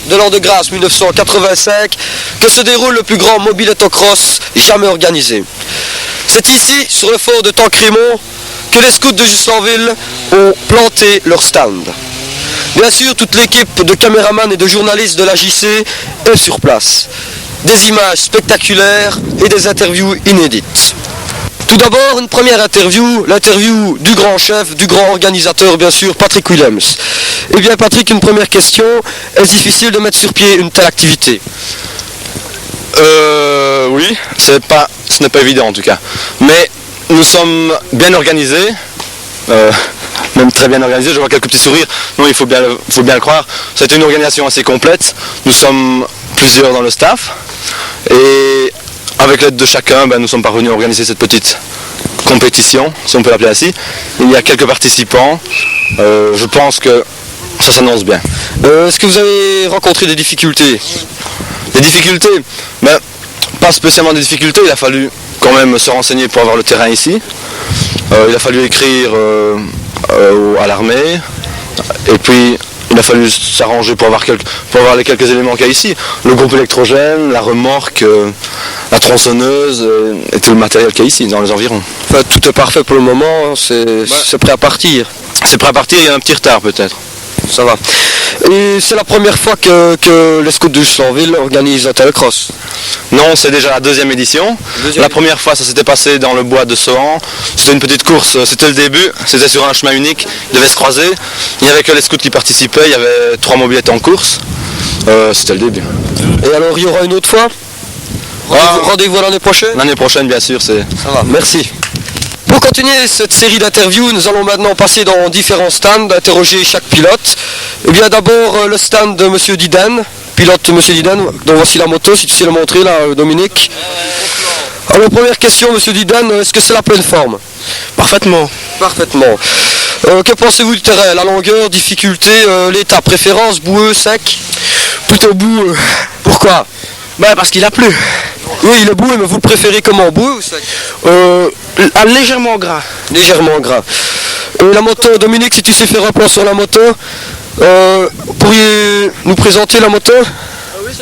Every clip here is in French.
de l'an de grâce 1985 que se déroule le plus grand mobiletto-cross jamais organisé. C'est ici, sur le fort de Tancrémont, que les scouts de Juslanville ont planté leur stand. Bien sûr, toute l'équipe de caméramans et de journalistes de la JC est sur place. Des images spectaculaires et des interviews inédites. Tout d'abord, une première interview, l'interview du grand chef, du grand organisateur, bien sûr, Patrick Willems. Eh bien, Patrick, une première question. Est-ce difficile de mettre sur pied une telle activité? Oui, ce n'est pas évident en tout cas. Mais nous sommes bien organisés, même très bien organisés. Je vois quelques petits sourires. Non, il faut bien le croire. C'était une organisation assez complète. Nous sommes plusieurs dans le staff. Et avec l'aide de chacun, nous sommes parvenus à organiser cette petite compétition, si on peut l'appeler ainsi. Il y a quelques participants. Je pense que ça s'annonce bien. Est-ce que vous avez rencontré des difficultés? Des difficultés? Pas spécialement des difficultés. Il a fallu quand même se renseigner pour avoir le terrain ici. Il a fallu écrire à l'armée. Et puis il a fallu s'arranger pour avoir les quelques éléments qu'il y a ici. Le groupe électrogène, la remorque, la tronçonneuse et tout le matériel qu'il y a ici dans les environs. Enfin, tout est parfait pour le moment, c'est prêt à partir. C'est prêt à partir, il y a un petit retard peut-être. Ça va. Et c'est la première fois que les scouts de Juslanville organisent un tel cross? Non, c'est déjà la deuxième édition. La première fois, ça s'était passé dans le bois de Sohan. C'était une petite course, c'était le début, c'était sur un chemin unique, ils devaient se croiser. Il n'y avait que les scouts qui participaient, il y avait 3 mobilettes en course. C'était le début. Et alors, il y aura une autre fois? Rendez-vous l'année prochaine? L'année prochaine, bien sûr. Ça va, merci. Pour continuer cette série d'interviews, nous allons maintenant passer dans différents stands, interroger chaque pilote. Eh bien d'abord le stand de M. Diden, pilote M. Diden, donc voici la moto, si tu sais le montrer là Dominique. Alors première question M. Diden, est-ce que c'est la pleine forme? Parfaitement. Parfaitement. Que pensez-vous du terrain? La longueur, difficulté, l'état, préférence, boueux, sec? Plutôt boueux. Pourquoi? Parce qu'il a plu. Oui, il est boueux, mais vous le préférez comment? Boueux ou sec? Légèrement gras. Légèrement gras. Et la moto, Dominique, si tu sais faire un plan sur la moto, pourriez nous présenter la moto? Oui,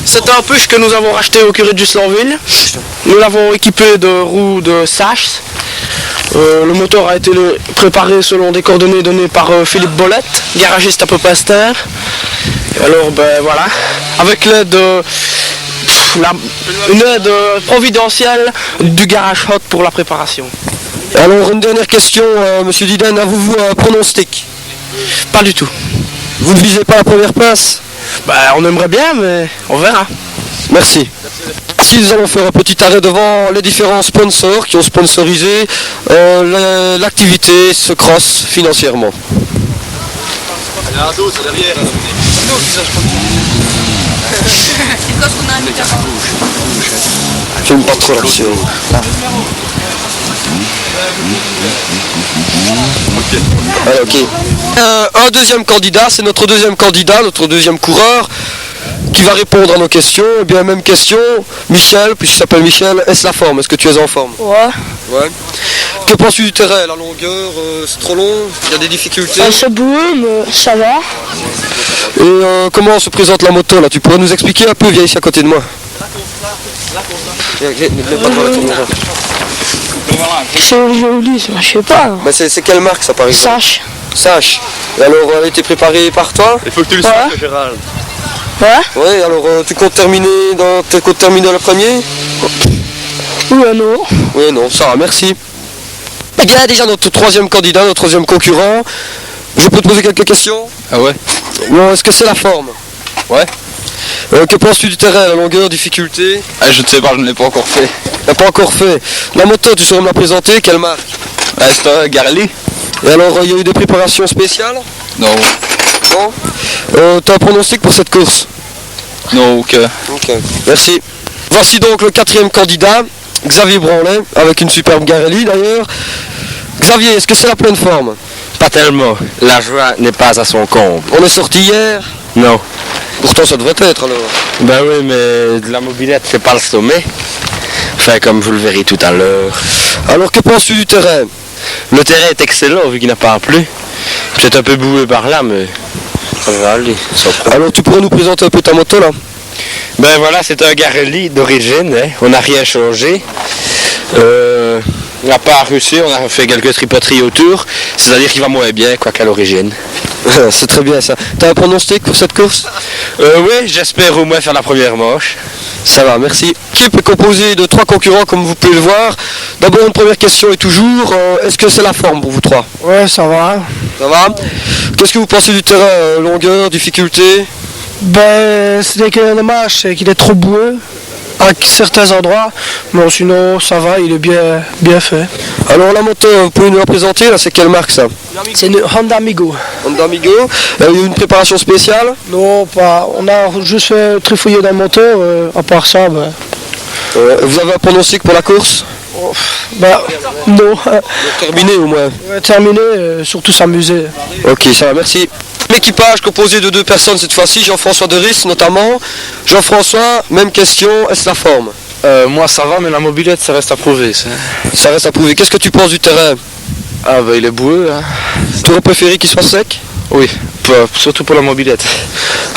c'est un push que nous avons racheté au curé de Juslanville. Nous l'avons équipé de roues de Sachs. Le moteur a été préparé selon des coordonnées données par Philippe Bolette, garagiste à Popester. Alors voilà, avec l'aide une aide providentielle du garage hot pour la préparation. Alors une dernière question, Monsieur Diden, avez-vous un pronostic? Pas du tout. Vous ne visez pas la première place? On aimerait bien, mais on verra. Merci. Si nous allons faire un petit arrêt devant les différents sponsors qui ont sponsorisé l'activité, ce cross financièrement. Il y a un dos, c'est derrière. J'aime pas trop l'action. Allez, ok. Un deuxième candidat, c'est notre deuxième candidat, notre deuxième coureur qui va répondre à nos questions. Eh bien, même question, Michel, puisqu'il s'appelle Michel, est-ce la forme? Est-ce que tu es en forme? Ouais. Que penses-tu du terrain? La longueur, c'est trop long? Il y a des difficultés? C'est boueux, mais ça va. Et comment se présente la moto là? Tu pourrais nous expliquer un peu? Viens ici à côté de moi. J'ai oublié, je sais pas. C'est quelle marque ça par exemple? Sach. Et alors elle a été préparée par toi? Il faut que tu le saches, Gérald. Ouais. Ouais, alors tu comptes terminer le premier? Oui, non, ça va, merci. Eh bien, déjà notre troisième candidat, notre troisième concurrent. Je peux te poser quelques questions? Ah ouais? Non, est-ce que c'est la forme? Ouais. Que penses-tu du terrain, la longueur, difficulté? Je ne sais pas, je ne l'ai pas encore fait. Tu n'as pas encore fait. La moto, tu saurais me la présenter? Quelle marque? C'est un Garli. Et alors, il y a eu des préparations spéciales? Non. Non? Tu as un pronostic pour cette course? Non, ok. Ok, merci. Voici donc le quatrième candidat, Xavier Branlet, avec une superbe Garelli d'ailleurs. Xavier, est-ce que c'est la pleine forme? Pas tellement. La joie n'est pas à son comble. On est sorti hier? Non. Pourtant ça devrait être alors. Ben oui, mais de la mobilette, c'est pas le sommet. Enfin, comme vous le verrez tout à l'heure. Alors que penses-tu du terrain? Le terrain est excellent vu qu'il n'a pas plu. C'est un peu boueux par là, mais Ça va aller, sans problème. Alors tu pourrais nous présenter un peu ta moto là? Ben voilà, c'est un Garelli d'origine, hein. On n'a rien changé. À part Russie, on a fait quelques tripoteries autour, c'est-à-dire qu'il va moins bien quoi qu'à l'origine. C'est très bien ça. T'as un pronostic pour cette course? Oui, j'espère au moins faire la première manche. Ça va, merci. L'équipe est composée de 3 concurrents comme vous pouvez le voir. D'abord une première question est toujours, est-ce que c'est la forme pour vous 3? Ouais, ça va. Ça va? Qu'est-ce que vous pensez du terrain? Longueur, difficulté? Ben, c'est que dommage, c'est qu'il est trop boueux à certains endroits. Mais sinon, ça va, il est bien fait. Alors la moto, vous pouvez nous la présenter là, c'est quelle marque ça? C'est une Honda Amigo. Honda Amigo. Il y a eu une préparation spéciale? Non, pas. On a juste fait trifouiller dans le moteur. À part ça, ben. Vous avez un pronostic pour la course? Ben, non. Terminé au moins. Ouais, terminé, surtout s'amuser. Ok, ça va, merci. L'équipage composé de 2 personnes cette fois-ci, Jean-François Deris notamment. Jean-François, même question, est-ce la forme? Moi ça va, mais la mobilette ça reste à prouver. Ça reste à prouver. Qu'est-ce que tu penses du terrain? Ah bah il est boueux. Hein. Tu aurais préféré qu'il soit sec? Oui, surtout pour la mobilette.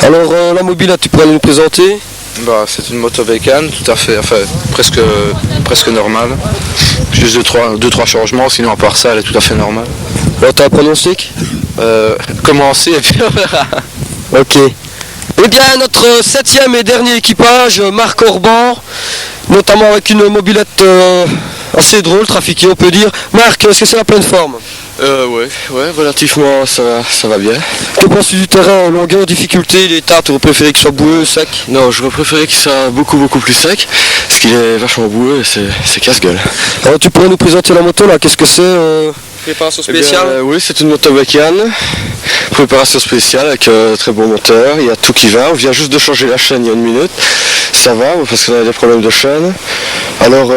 Alors la mobilette, tu pourrais nous présenter? Bah, c'est une moto bécane, tout à fait, enfin presque normale. Juste 2-3 changements, sinon à part ça elle est tout à fait normale. Bon, t'as un pronostic? Commencer et puis on verra. Ok. Eh bien, notre 7e et dernier équipage, Marc Orban, notamment avec une mobilette assez drôle, trafiquée on peut dire. Marc, est-ce que c'est la pleine forme? Ouais, relativement ça va bien. Que penses-tu du terrain? Longueur, difficulté, l'état, tu aurais préféré qu'il soit boueux, sec? Non, j'aurais préféré qu'il soit beaucoup plus sec, parce qu'il est vachement boueux et c'est casse-gueule. Alors, tu pourrais nous présenter la moto là, qu'est-ce que c'est? Préparation spéciale? Oui, c'est une moto bécane, préparation spéciale avec un très bon moteur, il y a tout qui va, on vient juste de changer la chaîne il y a 1 minute, ça va parce qu'on a des problèmes de chaîne, alors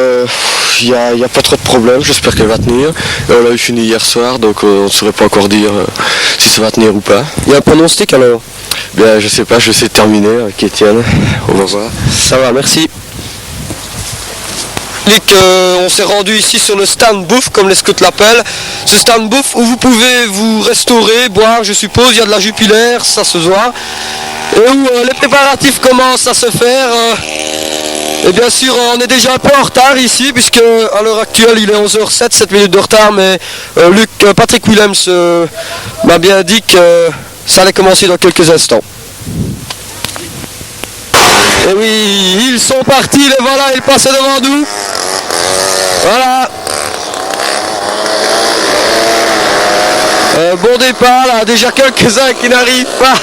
il n'y a pas trop de problèmes, j'espère qu'elle va tenir, et on l'a eu fini hier soir donc on ne saurait pas encore dire si ça va tenir ou pas. Il y a un pronostic alors? Bien je sais pas, je vais essayer de terminer avec Étienne, on va voir. Ça va, merci. On s'est rendu ici sur le stand bouffe comme les scouts l'appellent. Ce stand bouffe où vous pouvez vous restaurer, boire je suppose, il y a de la jupilaire, ça se voit. Et où les préparatifs commencent à se faire. Et bien sûr on est déjà un peu en retard ici puisque à l'heure actuelle il est 11h07, 7 minutes de retard, mais Patrick Willems m'a bien dit que ça allait commencer dans quelques instants. Et oui, ils sont partis, les voilà, ils passaient devant nous. Voilà. Bon départ là, déjà quelques-uns qui n'arrivent pas.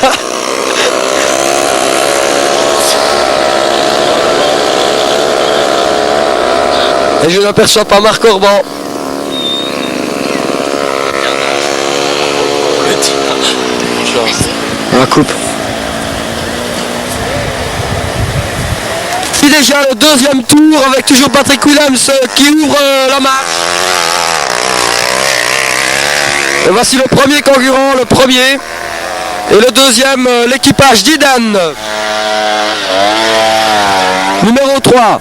Et je n'aperçois pas Marc Orban. La coupe. Déjà le 2e tour avec toujours Patrick Willems qui ouvre la marche. Et voici le premier concurrent, le premier. Et le 2e, l'équipage d'Idan. Numéro 3.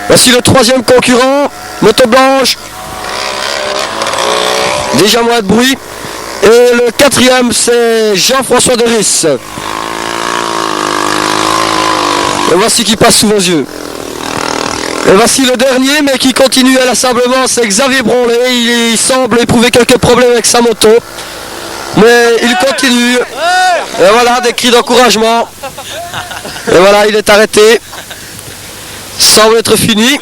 Voici le 3e concurrent, moto blanche. Déjà moins de bruit. Et le 4e, c'est Jean-François Deris. Et voici qui passe sous vos yeux. Et voici le dernier, mais qui continue inlassablement, c'est Xavier Bronlet. Il semble éprouver quelques problèmes avec sa moto. Mais il continue. Et voilà, des cris d'encouragement. Et voilà, il est arrêté. Semble être fini.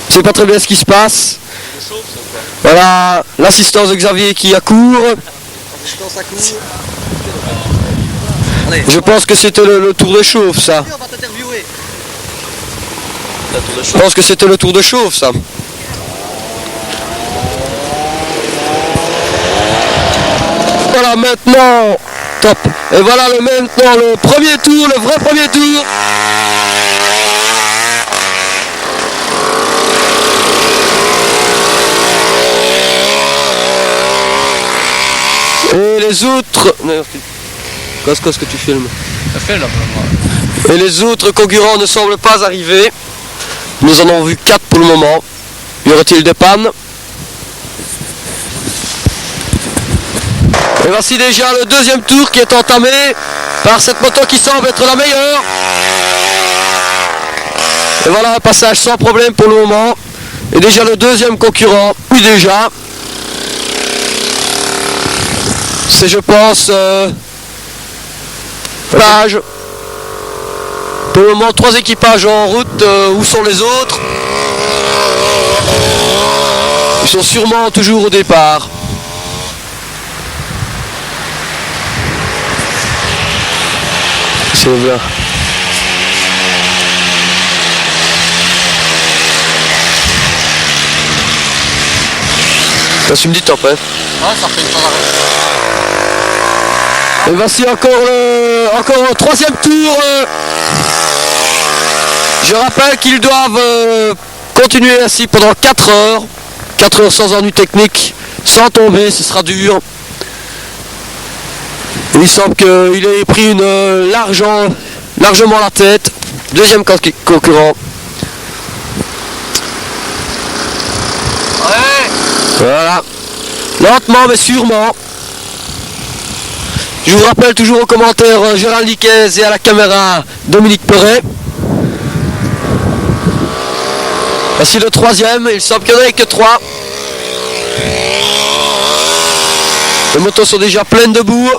Je sais pas très bien ce qui se passe. Voilà, l'assistance de Xavier qui accourt. Je pense que c'était le tour de chauffe, ça. Je pense que c'était le tour de chauffe, ça. Voilà, maintenant, top. Et voilà maintenant le premier tour, le vrai premier tour. Et les autres... Qu'est-ce que tu filmes? Et les autres concurrents ne semblent pas arriver. Nous en avons vu 4 pour le moment. Y aurait-il des pannes? Et voici déjà le deuxième tour qui est entamé par cette moto qui semble être la meilleure. Et voilà un passage sans problème pour le moment. Et déjà le deuxième concurrent, oui déjà. C'est je pense Page. Pour le moment 3 équipages en route, où sont les autres? Ils sont sûrement toujours au départ. C'est bien. Tu me dis top, hein? Ouais, ça fait une fois Et voici encore le troisième tour. Je rappelle qu'ils doivent continuer ainsi pendant 4 heures. 4 heures sans ennui technique, sans tomber, ce sera dur. Et il semble qu'il ait pris largement la tête. Deuxième concurrent. Ouais. Voilà. Lentement mais sûrement. Je vous rappelle toujours aux commentaires Gérald Niquez et à la caméra Dominique Perret. Voici le troisième, il semble qu'il n'y en ait que 3. Les motos sont déjà pleines de boue.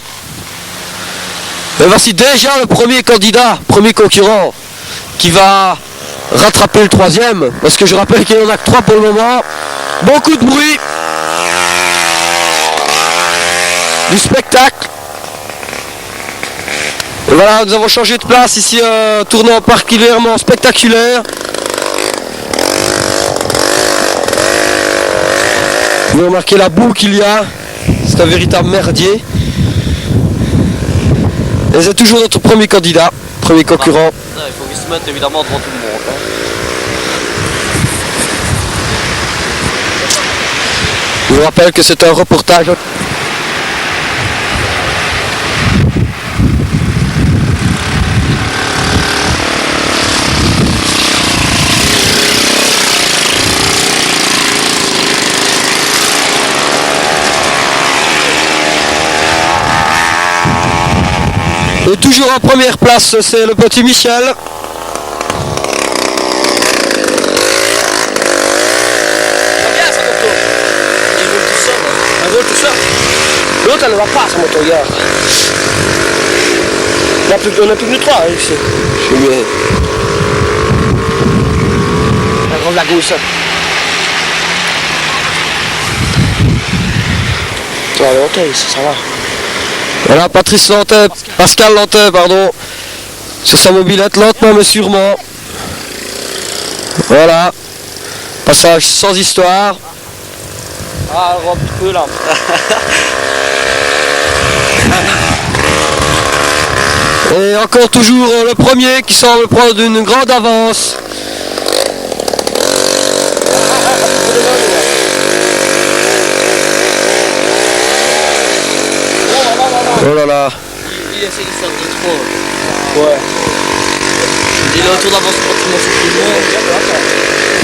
Et voici déjà le premier candidat, premier concurrent, qui va rattraper le troisième. Parce que je rappelle qu'il n'y en a que 3 pour le moment. Beaucoup de bruit. Du spectacle. Et voilà, nous avons changé de place ici, un tournant particulièrement spectaculaire. Vous remarquez la boue qu'il y a, c'est un véritable merdier. Et c'est toujours notre premier candidat, premier concurrent. Il faut qu'ils se mettent évidemment devant tout le monde. Hein. Je vous rappelle que c'est un reportage. Et toujours en première place, c'est le petit Michel. Ça vient sa moto. Il vole tout seul. Elle vole tout seul. L'autre elle ne va pas sa moto, regarde. On n'a plus que nous 3 ici. Je suis bien. La grande la gauche. Ouais, Lantais, ça va. Voilà, Pascal Lantais, pardon, sur sa mobilette, lentement mais sûrement. Voilà, passage sans histoire. Ah, Rob, peu là. Et encore toujours le premier qui semble prendre une grande avance. Oh là là. Il essaie de faire de trop. Ouais. Il a un tour d'avance pratiquement sur tout le monde.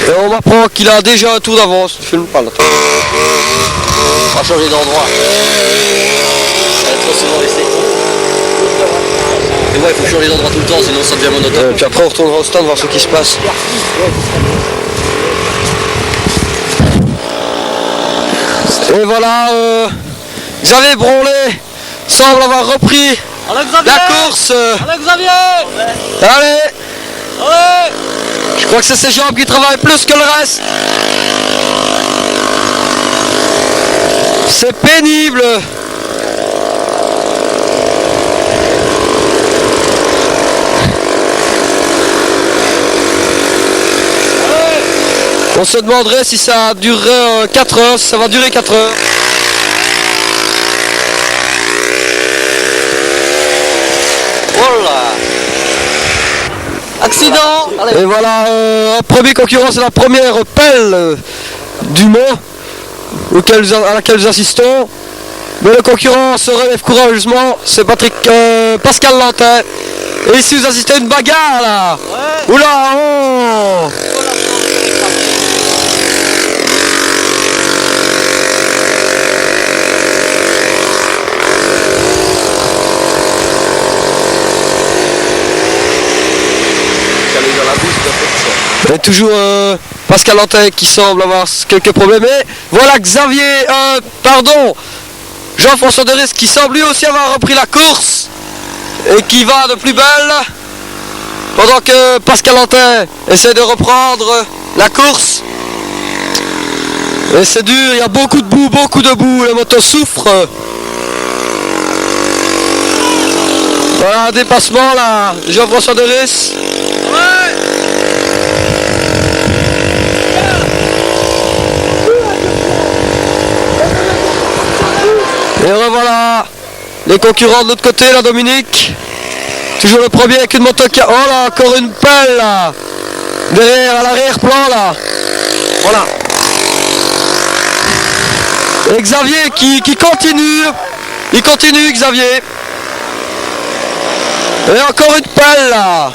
Et on m'apprend qu'il a déjà un tour d'avance. Je filme pas là. On va changer d'endroit. Ça va être trop souvent laissé. Mais ouais, il faut changer d'endroit tout le temps, sinon ça devient monotone. Et puis après on retournera au stand voir ce qui se passe. Et voilà, Xavier Bronlet semble avoir repris la course. Allez Xavier. Allez, Allez. je crois que c'est ses jambes qui travaillent plus que le reste. C'est pénible. On se demanderait si ça durerait 4 heures, si ça va durer 4 heures. Voilà. Accident. Allez. Et voilà, un premier concurrent, c'est la première pelle du Mans à laquelle nous assistons. Mais le concurrent se relève courageusement, c'est Pascal Lantais. Et ici vous assistez à une bagarre là. Ouais. Oula, oh. Et toujours Pascal Lantin qui semble avoir quelques problèmes. Et voilà Xavier, Jean-François Deris qui semble lui aussi avoir repris la course et qui va de plus belle. Pendant que Pascal Lantin essaie de reprendre la course. Et c'est dur, il y a beaucoup de boue, la moto souffre. Voilà, un dépassement là, Jean-François Deris. Et revoilà les concurrents de l'autre côté, là, Dominique. Toujours le premier avec une moto qui a... Oh là, encore une pelle là. Derrière, à l'arrière-plan là. Voilà. Et Xavier qui continue. Il continue, Xavier. Et encore une pelle là.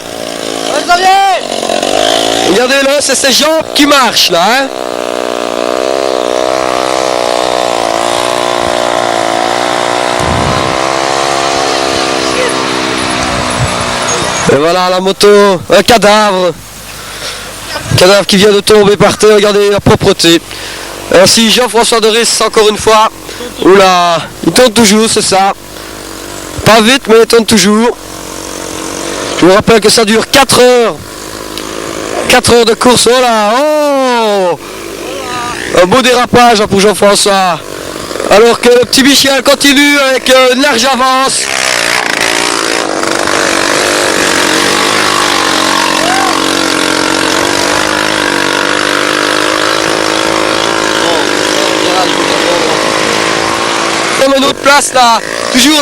Regardez-le, c'est ses jambes qui marchent là. Hein. Et voilà la moto, un cadavre. Cadavre qui vient de tomber par terre, regardez la propreté. Ainsi Jean-François Deris encore une fois. Oula, il tourne toujours, c'est ça. Pas vite mais il tourne toujours. Je vous rappelle que ça dure 4 heures. 4 heures de course, oh là, oh. Un beau dérapage pour Jean-François. Alors que le petit Michel continue avec une large avance. Une autre place là, toujours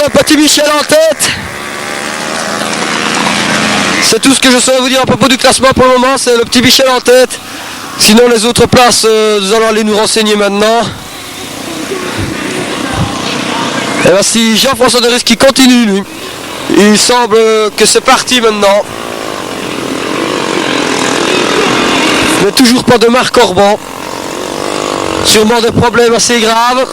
le petit Michel en tête. C'est tout ce que je saurais vous dire à propos du classement pour le moment, c'est le petit Michel en tête. Sinon les autres places, nous allons aller nous renseigner maintenant. Et voici Jean-François Deris qui continue lui. Il semble que c'est parti maintenant. Mais toujours pas de Marc Orban. Sûrement des problèmes assez graves.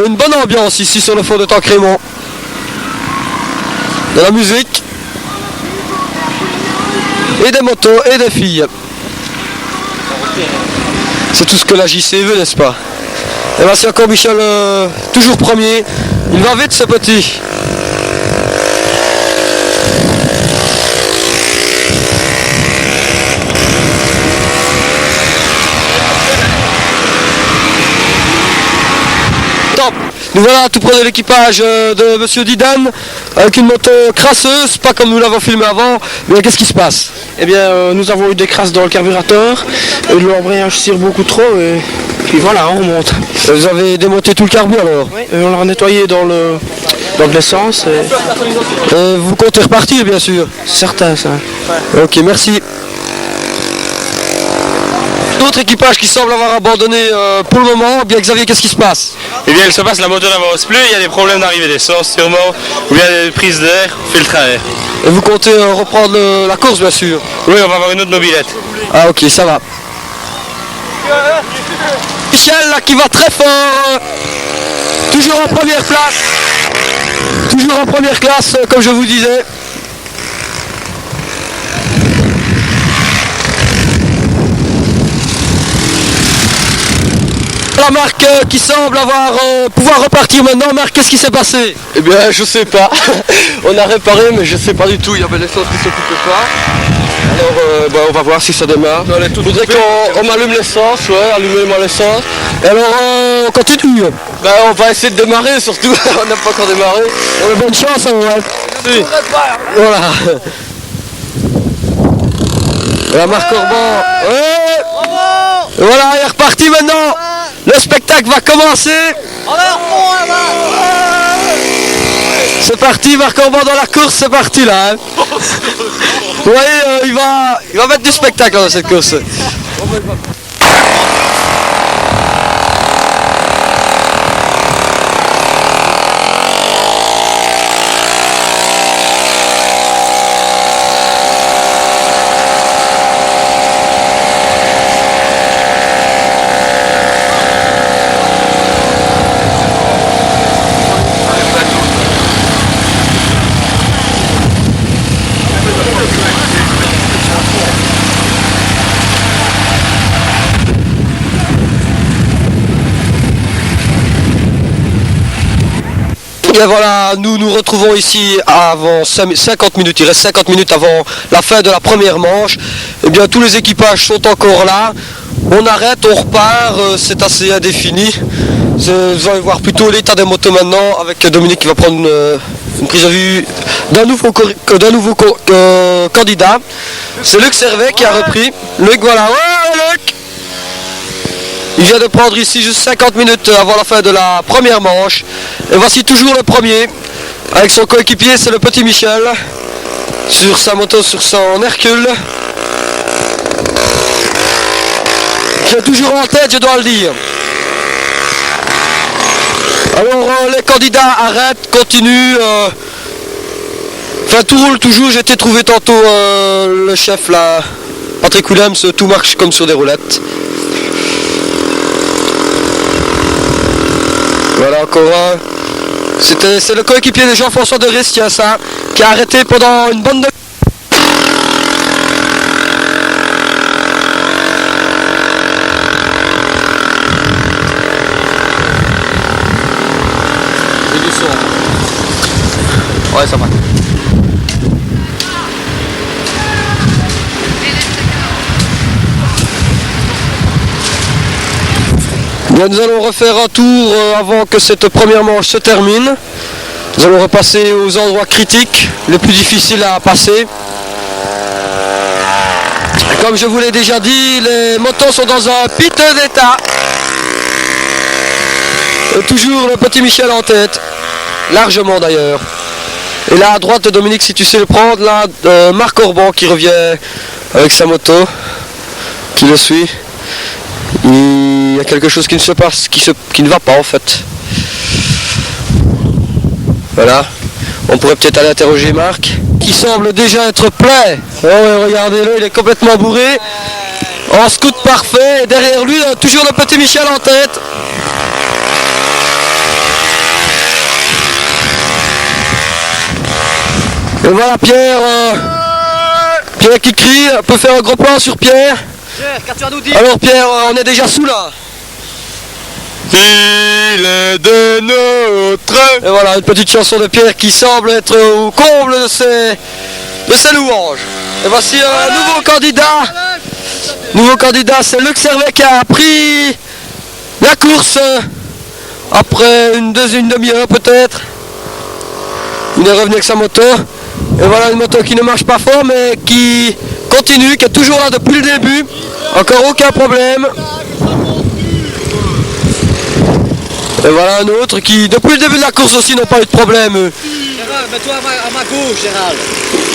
Une bonne ambiance ici sur le fond de Tancrémont. De la musique. Et des motos et des filles. C'est tout ce que la JC veut, n'est-ce pas? Et voici encore Michel, toujours premier. Il va vite ce petit. Nous voilà tout près de l'équipage de Monsieur Didan avec une moto crasseuse, pas comme nous l'avons filmé avant. Mais qu'est-ce qui se passe? Eh bien, nous avons eu des crasses dans le carburateur, et l'embrayage tire beaucoup trop, et puis voilà, on remonte. Vous avez démonté tout le carburant alors? Oui, on l'a nettoyé dans l'essence. Et vous comptez repartir bien sûr? Certain ça. Ok, merci. D'autres équipages qui semblent avoir abandonné pour le moment. Bien Xavier, qu'est-ce qui se passe? Eh bien, il se passe, la moto n'avance plus, il y a des problèmes d'arrivée d'essence sûrement, ou bien des prises d'air, filtre à air. Et vous comptez reprendre la course bien sûr? Oui, on va avoir une autre mobilette. Ah ok, ça va. Michel là qui va très fort. Toujours en première place. Toujours en première classe, comme je vous disais. La Marc qui semble pouvoir repartir maintenant. Marc, qu'est-ce qui s'est passé? Eh bien, je sais pas. On a réparé, mais je sais pas du tout. Il y avait l'essence qui s'occupait pas. Alors, on va voir si ça démarre. Il faudrait qu'on allume l'essence, ouais, allumez-moi l'essence. Et alors, on continue. On va essayer de démarrer, surtout. On n'a pas encore démarré. Bonne chance, hein, ouais. Si. Voilà. La Marc Orban. Ouais. Voilà, il est reparti maintenant. Le spectacle va commencer. C'est parti, Marc Orban dans la course, c'est parti là. Hein. Vous voyez, il va mettre du spectacle dans cette course. Et voilà, nous nous retrouvons ici avant 50 minutes, il reste 50 minutes avant la fin de la première manche. Eh bien tous les équipages sont encore là. On arrête, on repart, c'est assez indéfini. Vous allez voir plutôt l'état des motos maintenant avec Dominique qui va prendre une prise de vue d'un nouveau candidat. C'est Luc Servet qui a repris. Luc, voilà, ouais Luc! Il vient de prendre ici juste 50 minutes avant la fin de la première manche. Et voici toujours le premier. Avec son coéquipier, c'est le petit Michel. Sur sa moto, sur son Hercule. Qui est toujours en tête, je dois le dire. Alors les candidats arrêtent, continuent. Enfin tout roule toujours, j'ai été trouvé tantôt le chef là, Patrick Willems, tout marche comme sur des roulettes. Voilà encore un. C'est le coéquipier de Jean-François de Ris qui a ça, qui a arrêté pendant une bonne de... Ouais, ça va. Bien, nous allons refaire un tour avant que cette première manche se termine. Nous allons repasser aux endroits critiques, les plus difficiles à passer. Et comme je vous l'ai déjà dit, les motos sont dans un piteux d'état. Toujours le petit Michel en tête, largement d'ailleurs. Et là à droite, Dominique, si tu sais le prendre, là, Marc Orban qui revient avec sa moto, qui le suit. Il y a quelque chose qui ne se passe, qui ne va pas en fait. Voilà. On pourrait peut-être aller interroger Marc, qui semble déjà être plein. Oh ouais, regardez-le, il est complètement bourré. En scout parfait. Et derrière lui, toujours le petit Michel en tête. Et voilà Pierre, Pierre qui crie, on peut faire un gros plan sur Pierre. Pierre, qu'est-ce que tu vas nous dire? Alors Pierre, on est déjà sous là. Il est de notre... Et voilà, une petite chanson de Pierre qui semble être au comble de ses louanges. Et voici un nouveau candidat. Nouveau candidat, c'est Luc Servet qui a pris la course après une demi-heure peut-être. Il est revenu avec sa moto. Et voilà une moto qui ne marche pas fort mais qui continue, qui est toujours là depuis le début. Encore aucun problème. Et voilà un autre qui, depuis le début de la course aussi, n'ont pas eu de problème. Gérald, mets-toi à ma gauche, Gérald.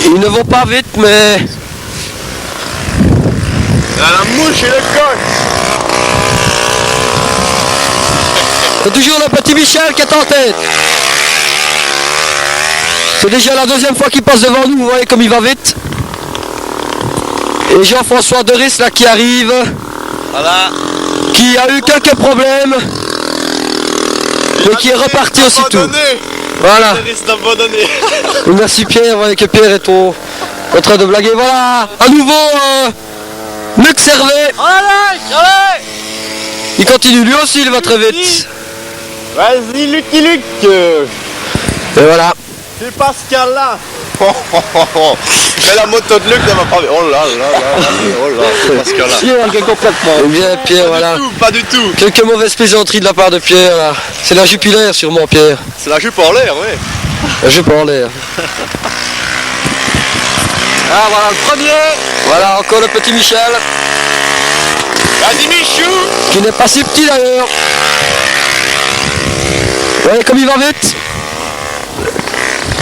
Ils ne vont pas vite, mais... La mouche et le coq. C'est toujours le petit Michel qui est en tête. C'est déjà la deuxième fois qu'il passe devant nous, vous voyez comme il va vite. Et Jean-François de Ris là qui arrive. Voilà. Qui a eu quelques problèmes. Mais qui est reparti aussitôt. Voilà. Et merci Pierre, vous voyez que Pierre est en train de blaguer. Voilà, à nouveau Luc Servet. Allez. Il continue, lui aussi il va très vite. Vas-y Lucky Luc. Et voilà. C'est Pascal là. Mais la moto de Luc, ça va pas... Oh là, c'est Pascal là. Pierre qui est complètement. Eh bien Pierre, voilà. Pas du tout. Quelques mauvaises plaisanteries de la part de Pierre là. C'est la jupilaire sûrement Pierre. C'est la jupe en l'air, oui. La jupe en l'air. Ah voilà le premier. Voilà encore le petit Michel. Vas-y Michou. Qui n'est pas si petit d'ailleurs. Vous voyez comme il va vite.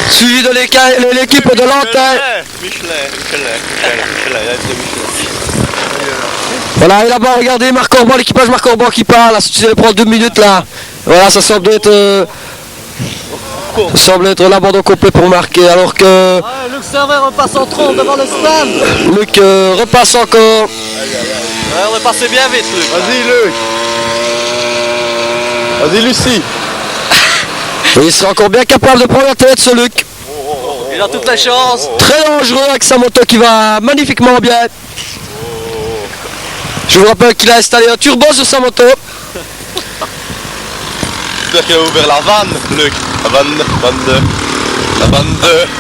Suivi de l'équipe de Lantin. Michelet. Voilà, et là-bas, regardez, Marc Orban, l'équipage Marc Orban qui part, là, si tu sais prendre 2 minutes là. Voilà, ça semble être l'abandon complet pour marquer, alors que... Ouais, Luc Servet repasse en trompe devant le stand. Luc repasse encore. Ouais, on est passé bien vite, Luc. Vas-y Luc. Vas-y Lucie. Et il sera encore bien capable de prendre la tête, ce Luc. Il a toutes les chances. Très dangereux avec sa moto qui va magnifiquement bien. Je vous rappelle qu'il a installé un turbo sur sa moto. J'espère qu'il a ouvert la vanne, Luc. La vanne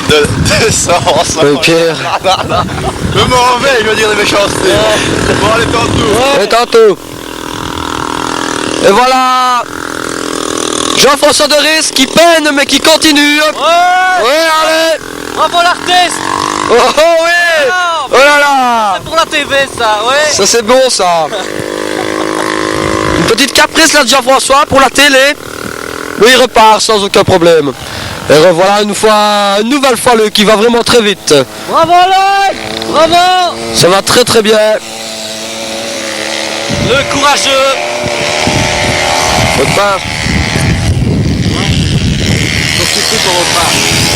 de essence. Oui, Pierre. Le mauvais, je veux dire des méchancetés. Bon, allez, tantôt. Et tantôt. Et voilà Jean-François Doris qui peine mais qui continue. Ouais, allez. Bravo l'artiste. Oh, oh oui. Oh là là. C'est pour la TV ça, ouais. Ça c'est bon ça. Une petite caprice là de Jean-François pour la télé. Mais il repart sans aucun problème. Et revoilà une nouvelle fois Luc qui va vraiment très vite. Bravo Luc. Bravo. Ça va très très bien. Le courageux. Autre part.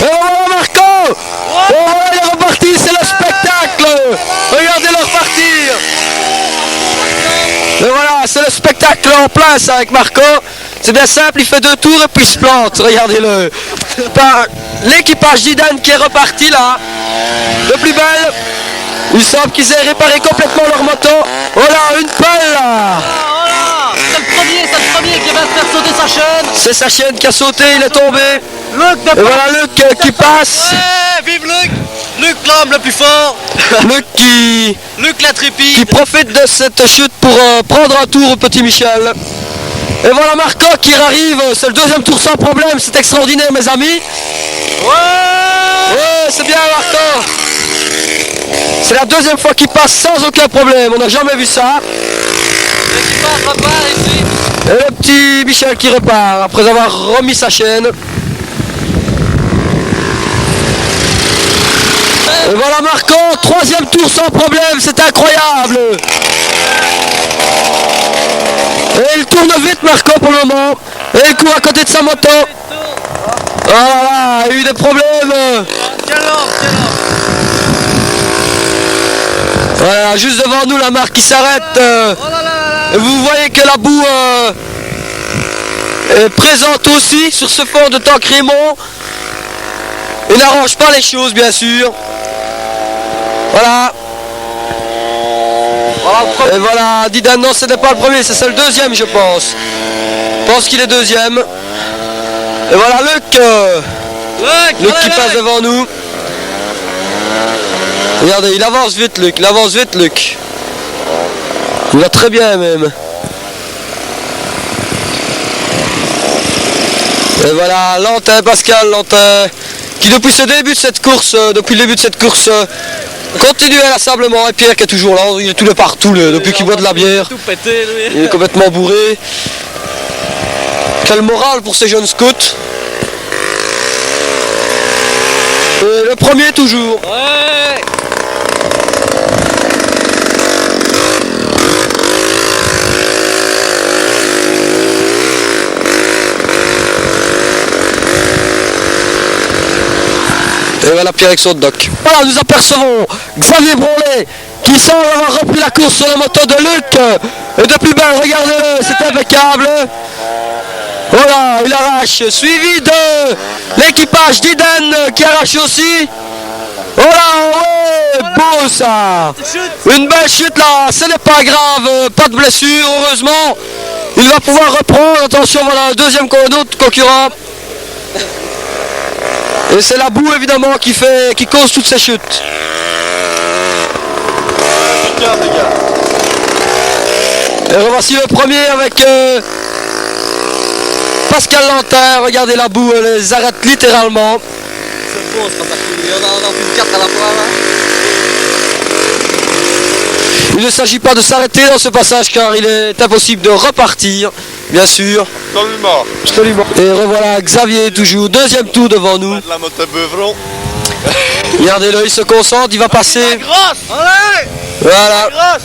Et voilà Marco. Et voilà, il est reparti, c'est le spectacle. Regardez-le repartir. Et voilà, c'est le spectacle en place avec Marco. C'est bien simple, il fait 2 tours et puis il se plante, regardez-le. L'équipage d'Idan qui est reparti là, de plus belle. Il semble qu'ils aient réparé complètement leur moto. Voilà, une pelle là. C'est le premier qui va se faire sauter sa chaîne. C'est sa chaîne qui a sauté, il est tombé. Luc de Et voilà Luc qui passe. Ouais, vive Luc. Luc l'homme le plus fort. Luc qui L'intrépide. profite de cette chute pour prendre un tour au petit Michel. Et voilà Marco qui arrive, c'est le 2e tour sans problème, c'est extraordinaire mes amis. Ouais, c'est bien Marco. C'est la 2e fois qu'il passe sans aucun problème, on n'a jamais vu ça. L'équipage repart ici. Et le petit Michel qui repart après avoir remis sa chaîne. Et voilà Marco, 3e tour sans problème, c'est incroyable. Et il tourne vite Marco pour le moment. Et il court à côté de sa moto. Voilà, il y a eu des problèmes. Voilà, juste devant nous la marque qui s'arrête. Et vous voyez que la boue est présente aussi sur ce fond de tank Raymond. Il n'arrange pas les choses bien sûr. Voilà. Et voilà, Didan, non ce n'est pas le premier, c'est le 2e je pense. Je pense qu'il est 2e. Et voilà Luc qui passe devant nous. Regardez, il avance vite Luc, Il va très bien même. Et voilà, Pascal Lantin, qui depuis le début de cette course, continue inlassablement. Et Pierre qui est toujours là, il est tout de partout depuis qu'il boit de la bière. Tout pété lui. Il est complètement bourré. Quel moral pour ces jeunes scouts. Et le premier toujours. Ouais. Et voilà Pierre avec son doc. Voilà, nous apercevons Xavier Bronlet qui semble avoir repris la course sur la moto de Luc. Et de plus belle, regardez-le, c'est impeccable. Voilà, il arrache, suivi de l'équipage d'Iden qui arrache aussi. Voilà, ouais, beau ça. Une belle chute là, ce n'est pas grave, pas de blessure, heureusement. Il va pouvoir reprendre, attention, voilà, un deuxième autre concurrent. Et c'est la boue évidemment qui cause toutes ces chutes. Et revoici le premier avec Pascal Lantin. Regardez la boue, elle les arrête littéralement. C'est beau quand ça finit, on en fait 4 à la fois là. Il ne s'agit pas de s'arrêter dans ce passage car il est impossible de repartir, bien sûr. Absolument. Et revoilà Xavier toujours, deuxième tour devant nous. La moto Beuvron. Regardez-le, il se concentre, il va passer. La grosse. Ouais. Voilà, Grosse.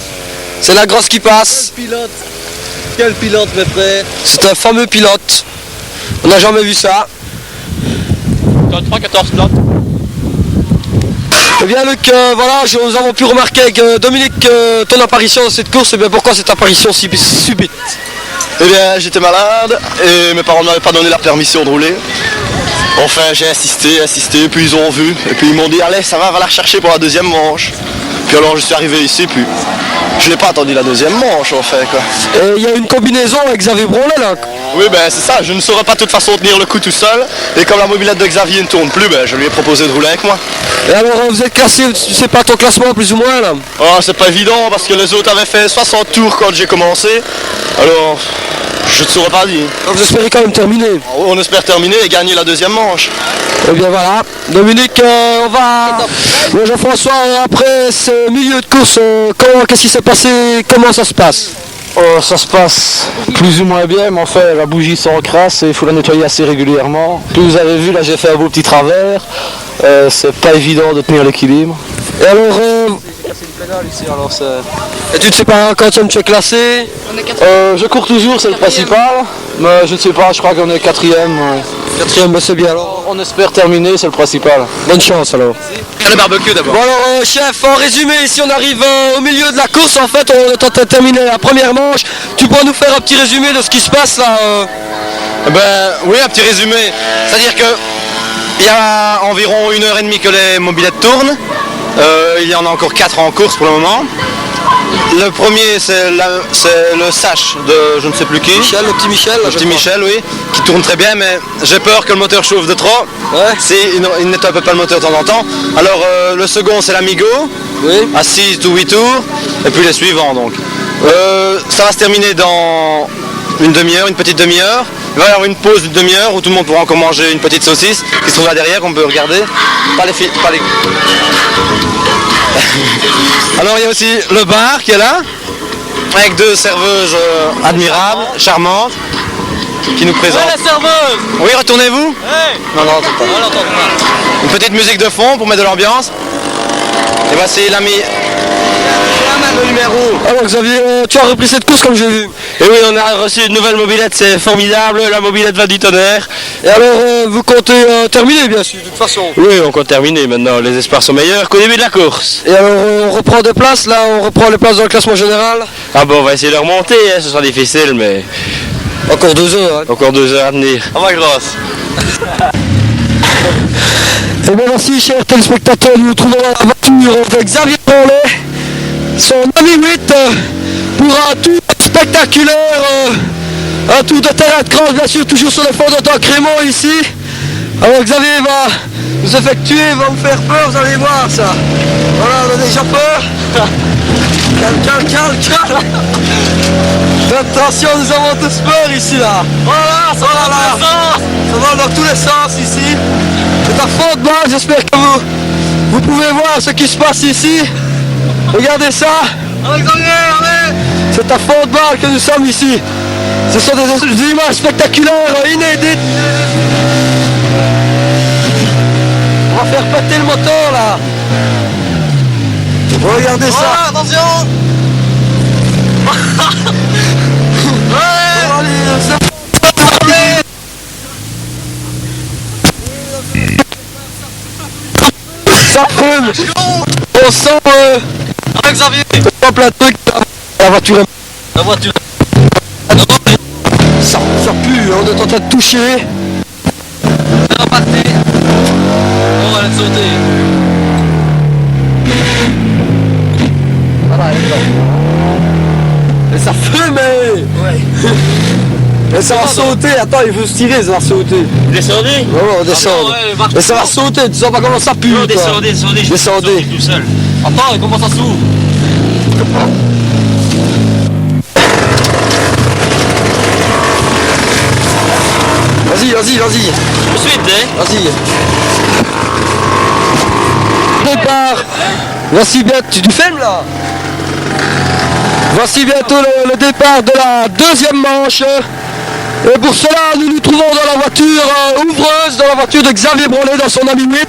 c'est la grosse qui passe. Pilote. Quel pilote mes frères. C'est un fameux pilote. On n'a jamais vu ça. 14 pilotes. Eh bien Luc, voilà, nous avons pu remarquer avec Dominique ton apparition dans cette course. Et bien pourquoi cette apparition si subite? Eh bien j'étais malade et mes parents ne m'avaient pas donné la permission de rouler. Enfin, j'ai insisté, puis ils ont vu, et puis ils m'ont dit allez, ça va la rechercher pour la deuxième manche. Puis alors je suis arrivé ici, puis je n'ai pas attendu la deuxième manche en fait quoi. Et il y a une combinaison avec Xavier Brolet là. Oui ben c'est ça, je ne saurais pas de toute façon tenir le coup tout seul, et comme la mobilette de Xavier ne tourne plus, ben je lui ai proposé de rouler avec moi. Et alors vous êtes classé, c'est pas ton classement plus ou moins là? Oh c'est pas évident parce que les autres avaient fait 60 tours quand j'ai commencé, alors je ne saurais pas dire. Donc vous espérez quand même terminer? On espère terminer et gagner la deuxième manche. Eh bien voilà, Dominique, on va... Bon, Jean-François, après ce milieu de course, qu'est-ce qui s'est passé? Comment ça se passe? Oh, ça se passe plus ou moins bien, mais en fait la bougie s'encrasse et il faut la nettoyer assez régulièrement. Puis vous avez vu, là j'ai fait un beau petit travers, c'est pas évident de tenir l'équilibre. Et alors, et tu ne sais pas quand tu es classé? Je cours toujours, c'est le principal, mais je ne sais pas, je crois qu'on est quatrième. Quatrième, bah c'est bien alors. On espère terminer, c'est le principal. Bonne chance alors. Le barbecue d'abord. Bon alors chef, en résumé, ici on arrive au milieu de la course, en fait on est en train de terminer la première manche. Tu pourrais nous faire un petit résumé de ce qui se passe là Ben oui, un petit résumé. C'est-à-dire que il y a environ 1h30 que les mobilettes tournent. Il y en a encore 4 en course pour le moment. Le premier c'est le Sash de je ne sais plus qui. Michel, le petit Michel. Le petit Michel, oui, qui tourne très bien, mais j'ai peur que le moteur chauffe de trop. Ouais. Il nettoie un peu pas le moteur de temps en temps. Alors le second c'est l'Amigo, Oui. à 6 ou 8 tours, et puis les suivants donc. Ça va se terminer dans une demi-heure, une petite demi-heure. Il va y avoir une pause d'une demi-heure où tout le monde pourra encore manger une petite saucisse qui se trouve là derrière, qu'on peut regarder. Pas les filles, pas les... Alors il y a aussi le bar qui est là, avec 2 serveuses admirables, charmantes, qui nous présentent. Ouais, la serveuse. Oui, retournez-vous. Hey. Non, c'est pas. Ah, l'entends pas. Une petite musique de fond pour mettre de l'ambiance. Et voici l'ami. Le numéro. Alors Xavier, tu as repris cette course comme j'ai vu. Et oui, on a reçu une nouvelle mobilette, c'est formidable, la mobilette va du tonnerre. Et alors vous comptez terminer bien sûr de toute façon. Oui, on compte terminer maintenant, les espoirs sont meilleurs qu'au début de la course. Et alors on reprend des places là, on reprend les places dans le classement général. Ah bon, on va essayer de remonter, hein, ce sera difficile, mais Encore 2 heures. Hein. encore 2 heures à tenir. On va grosse. Et bien merci chers téléspectateurs, nous nous trouvons dans la voiture avec Xavier Brolet, son ami 8 pour un tour spectaculaire, un tour de terrain de cross bien sûr, toujours sur le fond de Crémont ici. Alors Xavier va nous effectuer, va vous faire peur, vous allez voir ça. Voilà, on a déjà peur. Calme. Attention, nous avons tous peur ici là. Voilà, ça va dans tous les sens ici. C'est à fond de balle, j'espère que vous pouvez voir ce qui se passe ici. Regardez ça. C'est à fond de balle que nous sommes ici. Ce sont des images spectaculaires, inédites. On va faire péter le moteur là. Regardez ça. Attention. Ça fume. On sent Avec Xavier. plein de trucs. La voiture est... La voiture. Ça pue, on est en train de toucher. Elle va passer. On va la sauter. Et ça fume, mais... Ouais. Et ça va sauter, attends, il faut se tirer, ça va sauter. Descendez. Ouais, on descend. Mais ça va sauter, tu sens pas comment ça pue. toi. Descendez. Descendez. Tout seul. Attends, comment ça s'ouvre? Vas-y. Je me suis aidé. Vas-y. Départ. Voici bien, tu filmes là. Voici bientôt le départ de la deuxième manche. Et pour cela, nous nous trouvons dans la voiture ouvreuse, dans la voiture de Xavier Brolet, dans son ami 8,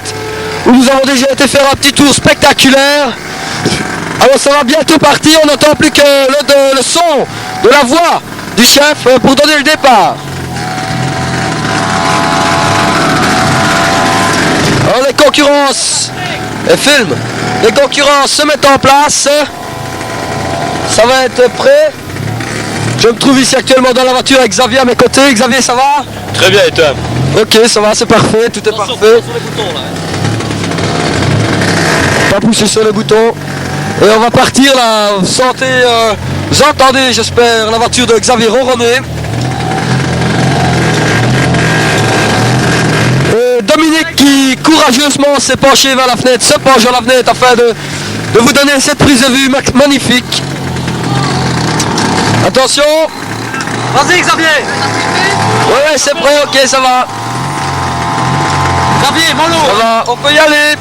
où nous avons déjà été faire un petit tour spectaculaire. Alors ça va bientôt partir, on n'entend plus que le son de la voix du chef pour donner le départ. Alors les concurrences, les concurrences se mettent en place. Ça va être prêt. Je me trouve ici actuellement dans la voiture avec Xavier à mes côtés. Xavier, ça va? Très bien, et toi? Ok, ça va, c'est parfait, tout est parfait. Pas pousser sur les boutons. Et on va partir là, sentez, vous entendez j'espère la voiture de Xavier ronronner. Et Dominique qui courageusement s'est penché vers la fenêtre, se penche vers la fenêtre afin de vous donner cette prise de vue magnifique. Attention. Vas-y Xavier. Ouais c'est prêt, ok ça va. Xavier, mollo. Ça va, on peut y aller.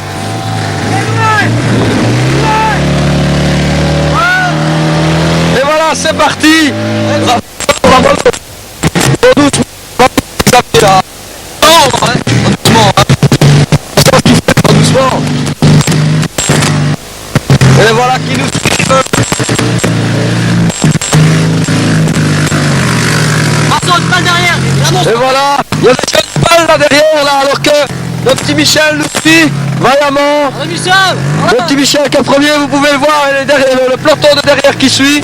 Et voilà, c'est parti. Et voilà qui nous suit. Marceau, une balle derrière. Et voilà, il y a une balle là derrière là, alors que notre petit Michel nous suit vaillamment. Allez, Michel. Le petit Michel qui est premier, vous pouvez le voir, il est derrière, le peloton de derrière qui suit.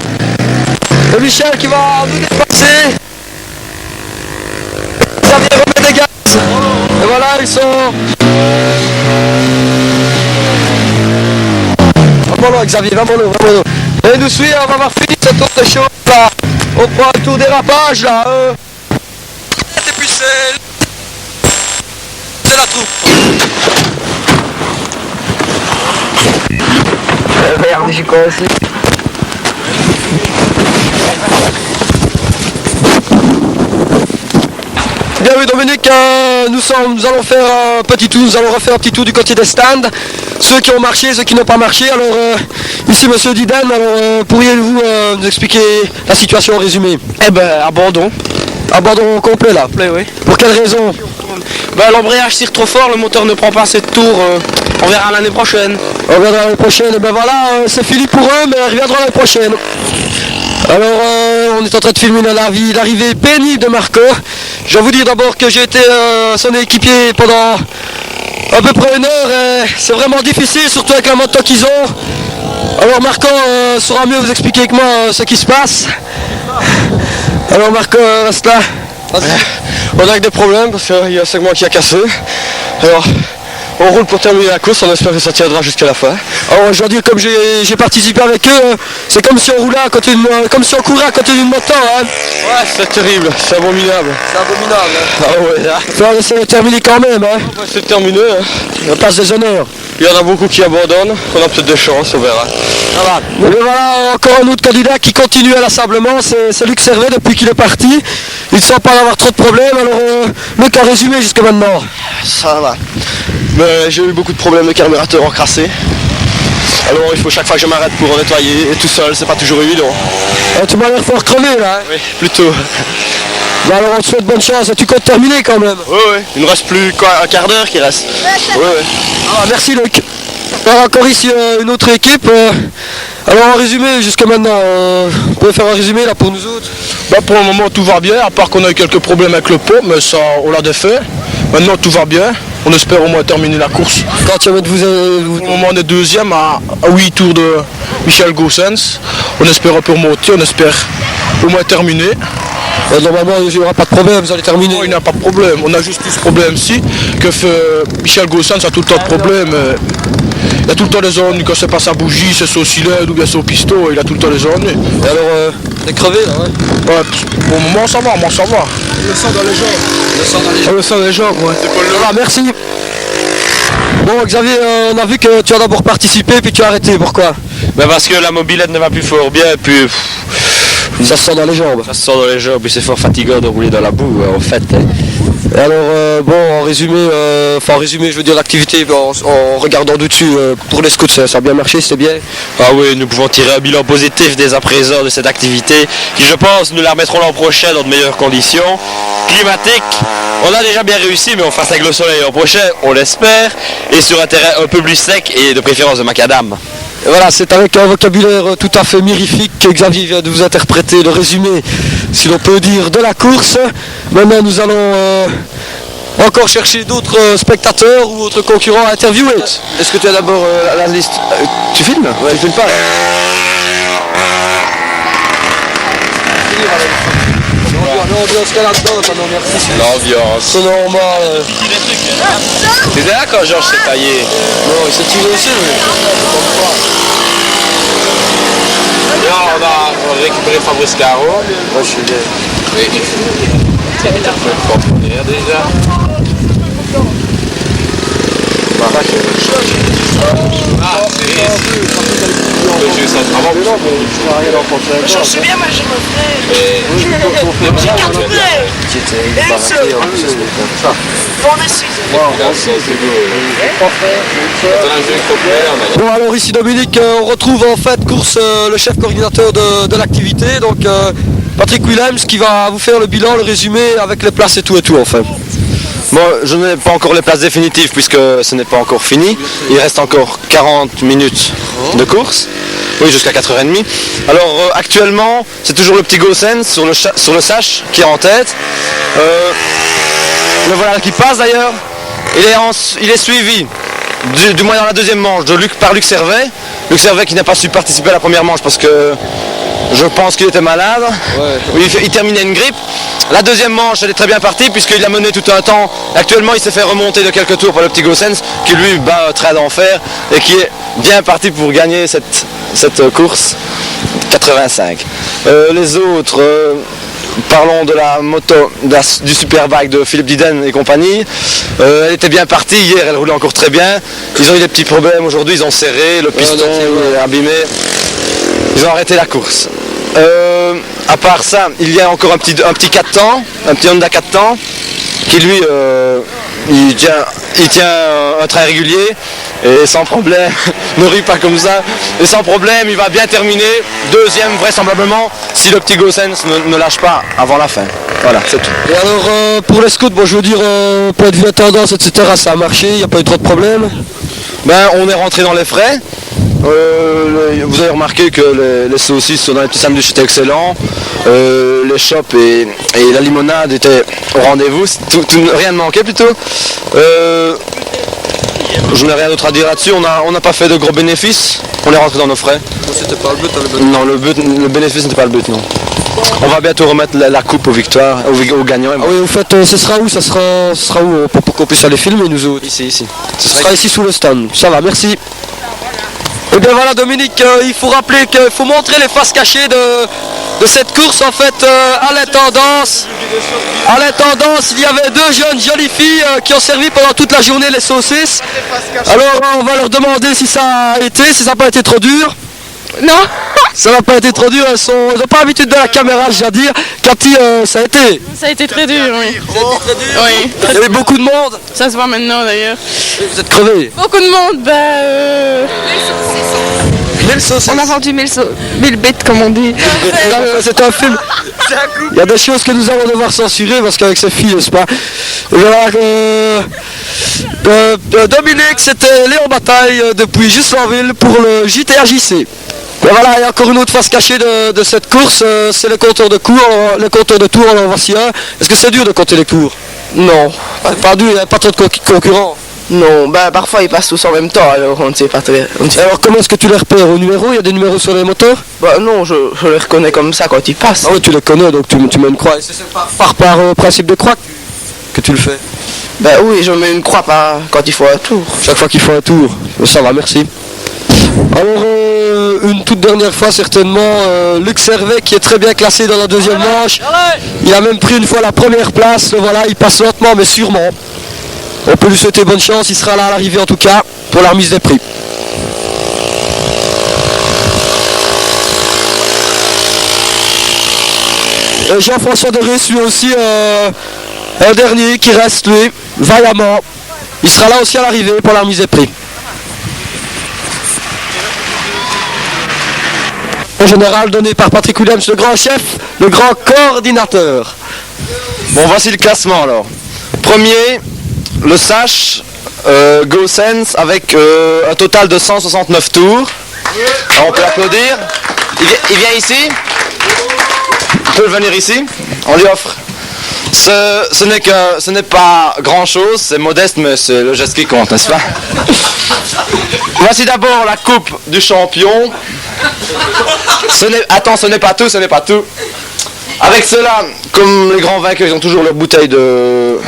Le Michel qui va nous dépasser. Xavier remet des gaz. Et voilà, ils sont... Vamos Xavier, vamos-le. Et nous suit, on va avoir fini ce tour de show là. On prend un tour dérapage là. Et puis c'est la troupe. Merde, j'ai commencé. Bien oui Dominique, nous allons faire un petit tour, nous allons refaire un petit tour du côté des stands. Ceux qui ont marché, ceux qui n'ont pas marché. Alors ici monsieur Diden, alors pourriez-vous nous expliquer la situation en résumé? Eh ben, abandon. Abandon complet là. Oui. Pour quelle raison? Ben, l'embrayage tire trop fort, le moteur ne prend pas assez de tours. On verra l'année prochaine. On reviendra l'année prochaine. Et ben voilà, c'est fini pour eux, mais ils reviendront l'année prochaine. Alors on est en train de filmer l'arrivée pénible de Marco. Je vais vous dire d'abord que j'ai été son équipier pendant à peu près 1 heure et c'est vraiment difficile, surtout avec la moto qu'ils ont. Alors Marco saura mieux vous expliquer que moi ce qui se passe. Alors Marco, reste là. On a que des problèmes parce qu'il y a un segment qui a cassé. Alors on roule pour terminer la course, on espère que ça tiendra jusqu'à la fin. Alors je dois dire, comme j'ai participé avec eux, c'est comme si on roulait à côté comme si on courait à côté d'une moto. Hein. Ouais, c'est terrible, c'est abominable. C'est abominable. Hein. Ah ouais, là. Il faut essayer de terminer quand même. Hein. On va essayer de terminer. Hein. On passe des honneurs. Il y en a beaucoup qui abandonnent, on a peut-être des chances, on verra. Et voilà encore un autre candidat qui continue à l'assemblement, c'est Luc Servet depuis qu'il est parti. Il ne semble pas avoir trop de problèmes, alors Luc a résumé jusqu'à maintenant. Ça va. Mais j'ai eu beaucoup de problèmes de carburateur encrassé. Alors il faut chaque fois que je m'arrête pour en nettoyer, et tout seul, c'est pas toujours évident. Tu m'as l'air fort crevé là. Hein. Oui, plutôt. Bah alors on te souhaite bonne chance, et tu comptes terminer quand même. Oui, il ne reste plus qu'un quart d'heure qui reste. Oui. Ah, merci Luc. Alors encore ici une autre équipe. Alors en résumé jusqu'à maintenant, vous pouvez faire un résumé là pour nous autres? Bah, pour le moment tout va bien, à part qu'on a eu quelques problèmes avec le pot, mais ça on l'a défait. Maintenant tout va bien, on espère au moins terminer la course. Quand tu vas mettre vous... Pour le moment on est deuxième à 8 tours de Michel Goossens. On espère un peu remonter, on espère au moins terminer. Normalement il n'y aura pas de problème, vous allez terminer. Non, il n'y a pas de problème, on a juste eu ce problème-ci, que Michel Goossens a tout le temps de problèmes. Il a tout le temps des ennuis, quand c'est pas sa bougie, c'est son cylindre ou bien son piston, il a tout le temps des ennuis. Et alors, t'es crevé là, ouais? Ouais, pour le moment ça va, moi ça va. On le sent dans les jambes. On le sent dans les jambes, ouais. Voilà, merci. Bon Xavier, on a vu que tu as d'abord participé puis tu as arrêté, pourquoi? Ben parce que la mobilette ne va plus fort bien et puis Ça se sent dans les jambes. ça se sent dans les jambes et c'est fort fatigant de rouler dans la boue en fait. Et alors, bon, en résumé, je veux dire l'activité en regardant du dessus, pour les scouts, ça a bien marché, c'était bien. Ah oui, nous pouvons tirer un bilan positif dès à présent de cette activité qui, je pense, nous la remettrons l'an prochain dans de meilleures conditions climatiques. On a déjà bien réussi, mais on fasse avec le soleil l'an prochain, on l'espère, et sur un terrain un peu plus sec et de préférence de macadam. Et voilà, c'est avec un vocabulaire tout à fait mirifique que Xavier vient de vous interpréter le résumé, si l'on peut dire, de la course. Maintenant, nous allons encore chercher d'autres spectateurs ou autres concurrents à interviewer. Est-ce que tu as d'abord la liste? Tu filmes? Ouais, je filme pas. L'ambiance qu'il y a là-dedans, pas non, merci. L'ambiance. C'est normal. T'étais là quand Georges s'est taillé? Non, il s'est tiré aussi, lui. Là, on a récupéré Fabrice Caro. Moi, je suis bien. Oui. Déjà. J'en suis bien, moi j'ai mon frère. J'ai 4 frères. Bon, alors ici Dominique, on retrouve en fait course le chef coordinateur de l'activité, donc Patrick Willems qui va vous faire le bilan, le résumé avec les places et tout enfin. Bon, je n'ai pas encore les places définitives puisque ce n'est pas encore fini. Il reste encore 40 minutes de course. Oui, jusqu'à 4h30. Alors actuellement, c'est toujours le petit Gossens sur le Sache qui est en tête. Le voilà qui passe d'ailleurs. Il est suivi du moins dans la deuxième manche par Luc Servet. Luc Servet qui n'a pas su participer à la première manche parce que je pense qu'il était malade. Ouais. Oui, il terminait une grippe. La deuxième manche, elle est très bien partie puisqu'il a mené tout un temps. Actuellement, il s'est fait remonter de quelques tours par le petit Gossens qui lui bat très d'enfer et qui est bien parti pour gagner cette course 85. Les autres, parlons de la moto du Superbike de Philippe Diden et compagnie. Elle était bien partie hier, elle roulait encore très bien. Ils ont eu des petits problèmes aujourd'hui, ils ont serré, le piston est abîmé. Ils ont arrêté la course. À part ça, il y a encore un petit 4 temps, un petit Honda 4 temps, qui lui, il tient un train régulier et sans problème, ne rit pas comme ça, et sans problème, il va bien terminer, deuxième vraisemblablement, si le petit Gossens ne lâche pas avant la fin. Voilà, c'est tout. Et alors pour les scouts, bon je veux dire, point de vue intendance, etc., ça a marché, il n'y a pas eu trop de problèmes. Ben, on est rentré dans les frais. Vous avez remarqué que les saucisses dans les petits sandwichs étaient excellents, les chops et la limonade étaient au rendez-vous, rien ne manquait plutôt. Je n'ai rien d'autre à dire là-dessus, on n'a pas fait de gros bénéfices, on est rentré dans nos frais. C'était pas le but, Non, le bénéfice n'était pas le but, non. On va bientôt remettre la coupe aux victoires, aux gagnants. Ah oui, au fait, ce sera où? Ça sera où pour qu'on puisse aller filmer nous autres? Ici. Ce sera ici sous le stand. Ça va, merci. Et bien voilà Dominique, il faut rappeler qu'il faut montrer les faces cachées de cette course en fait à l'intendance. À l'intendance, il y avait deux jeunes jolies filles qui ont servi pendant toute la journée les saucisses. Alors on va leur demander si ça a été, si ça n'a pas été trop dur. Non. Ça n'a pas été trop dur, elles n'ont pas l'habitude de la caméra, je dois dire. Cathy, ça a été. Ça a été très dur, oui. Oui. Il y avait beaucoup de monde. Ça se voit maintenant d'ailleurs. Vous êtes crevés. Beaucoup de monde, On a vendu 1000 bêtes comme on dit. C'est un film. Il y a des choses que nous allons devoir censurer parce qu'avec ces filles, n'est-ce pas? Et voilà, Dominique, c'était Léon Bataille depuis Juslanville pour le JTRJC. Et voilà, il y a encore une autre face cachée de cette course, c'est le compteur de cours, le compteur de tours, en voici un. Est-ce que c'est dur de compter les tours? Non. Pas dur, il n'y a pas trop de concurrents. Non, parfois ils passent tous en même temps, alors on ne sait pas très... Alors comment est-ce que tu les repères? Au numéro? Il y a des numéros sur les moteurs? Non, je les reconnais comme ça quand ils passent. Ah oui, tu les connais, donc tu mets une croix. Et c'est par principe de croix que tu le fais? Oui, je mets une croix quand il faut un tour. Chaque fois qu'il faut un tour. Ça va, merci. Alors, une toute dernière fois certainement, Luc Servet qui est très bien classé dans la deuxième manche. Il a même pris une fois la première place. Voilà, il passe lentement mais sûrement. On peut lui souhaiter bonne chance, il sera là à l'arrivée en tout cas pour la remise des prix. Jean-François Doris lui aussi un dernier qui reste lui, vaillamment. Il sera là aussi à l'arrivée pour la remise des prix. En général donné par Patrick Willems, le grand chef, le grand coordinateur. Bon, voici le classement alors. Premier, le Sache, Gossens avec un total de 169 tours. Alors, on peut applaudir. Il vient ici. Il peut venir ici. On lui offre. Ce n'est pas grand chose, c'est modeste, mais c'est le geste qui compte, n'est-ce pas? Voici d'abord la coupe du champion. Attends, ce n'est pas tout, Avec cela, comme les grands vainqueurs, ils ont toujours leur bouteille de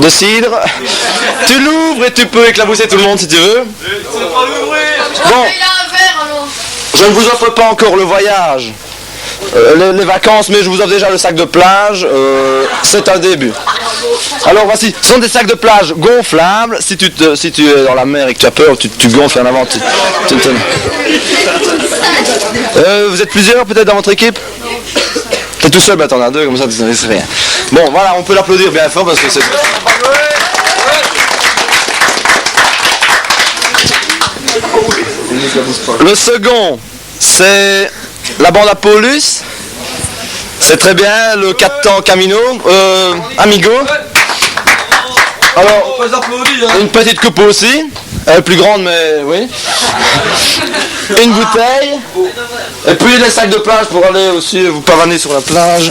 cidre. Tu l'ouvres et tu peux éclabousser tout le monde si tu veux. Bon, je ne vous offre pas encore le voyage, les vacances, mais je vous offre déjà le sac de plage. C'est un début. Alors voici, ce sont des sacs de plage gonflables. Si tu es dans la mer et que tu as peur, tu gonfles en avant. Vous êtes plusieurs peut-être dans votre équipe? T'es tout seul, bah t'en as deux, comme ça tu ne risques rien. Bon voilà, on peut l'applaudir bien fort parce que c'est... Le second, c'est la bande à Paulus. C'est très bien, le 4 temps Camino, Amigo. Alors, une petite coupe aussi, elle est plus grande mais oui. Une bouteille. Et puis les sacs de plage pour aller aussi vous pavaner sur la plage.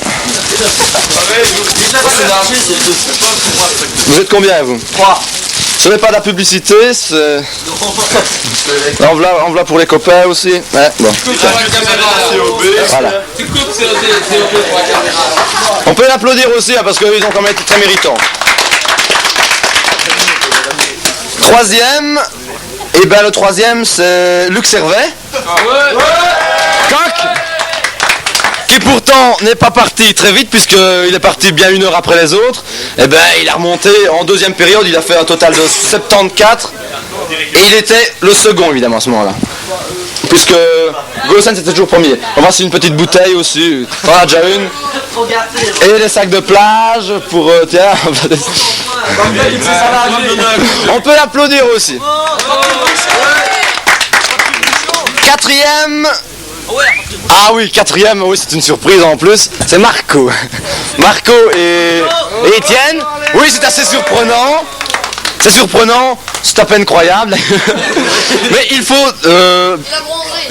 Vous êtes combien vous? 3. Ce n'est pas de la publicité, c'est... En voilà pour les copains aussi. Ouais, bon. Voilà. On peut l'applaudir aussi hein, parce qu'ils ont quand même été très méritants. Troisième, et bien le troisième c'est Luc Servet. Coq, qui pourtant n'est pas parti très vite puisqu'il est parti bien 1 heure après les autres. Et ben il a remonté en deuxième période, il a fait un total de 74 et il était le second évidemment à ce moment-là. Puisque Gosen c'était toujours premier. Voici une petite bouteille aussi, on en a déjà une. Et les sacs de plage pour tiens. On peut l'applaudir aussi. Quatrième. Ah oui, quatrième, oui c'est une surprise en plus. C'est Marco. Marco et Étienne. Oui c'est assez surprenant. C'est surprenant, c'est à peine croyable. Mais il faut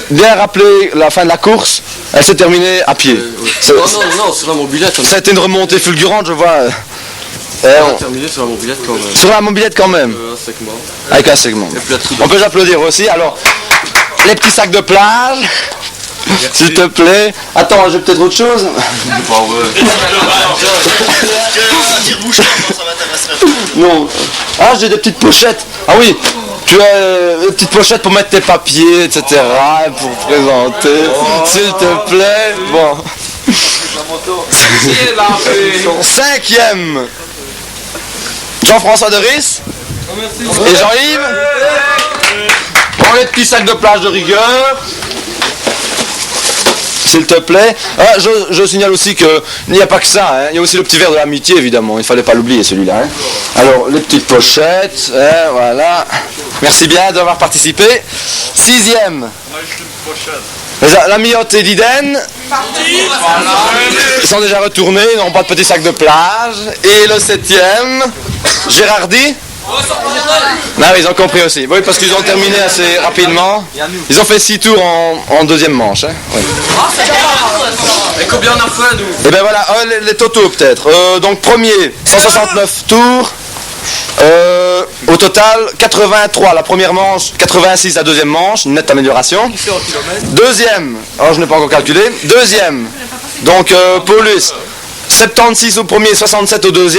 bien rappeler la fin de la course. Elle s'est terminée à pied. Non, sur la mobilette. Ça a été une remontée fulgurante, je vois. On a terminé sur la mobilette quand même. Sur la mobilette quand même. Un segment. Avec un segment. On peut l'applaudir aussi. Alors, les petits sacs de plage. S'il te plaît. Attends, j'ai peut-être autre chose. Non. Ah, j'ai des petites pochettes. Ah oui. Tu as des petites pochettes pour mettre tes papiers, etc. Pour présenter. S'il te plaît. Bon. Cinquième. Jean-François Deris. Et Jean-Yves. Bon, les petits sacs de plage de rigueur. S'il te plaît. Ah, je signale aussi qu'il n'y a pas que ça. Hein. Il y a aussi le petit verre de l'amitié, évidemment. Il ne fallait pas l'oublier, celui-là. Hein. Alors, les petites pochettes. Hein, voilà. Merci bien d'avoir participé. Sixième. La Miotte et Diden. Ils sont déjà retournés. Ils n'ont pas de petits sacs de plage. Et le septième. Gérardi. Non, ils ont compris aussi. Oui, parce qu'ils ont terminé assez rapidement. Ils ont fait 6 tours en deuxième manche. Hein. Oui. Et combien on a fait, nous? Et ben voilà, les totaux peut-être. Donc premier, 169 tours. Au total, 83 la première manche, 86 la deuxième manche, une nette amélioration. Deuxième, alors je n'ai pas encore calculé. Deuxième, donc Paulus, 76 au premier, 67 au deuxième.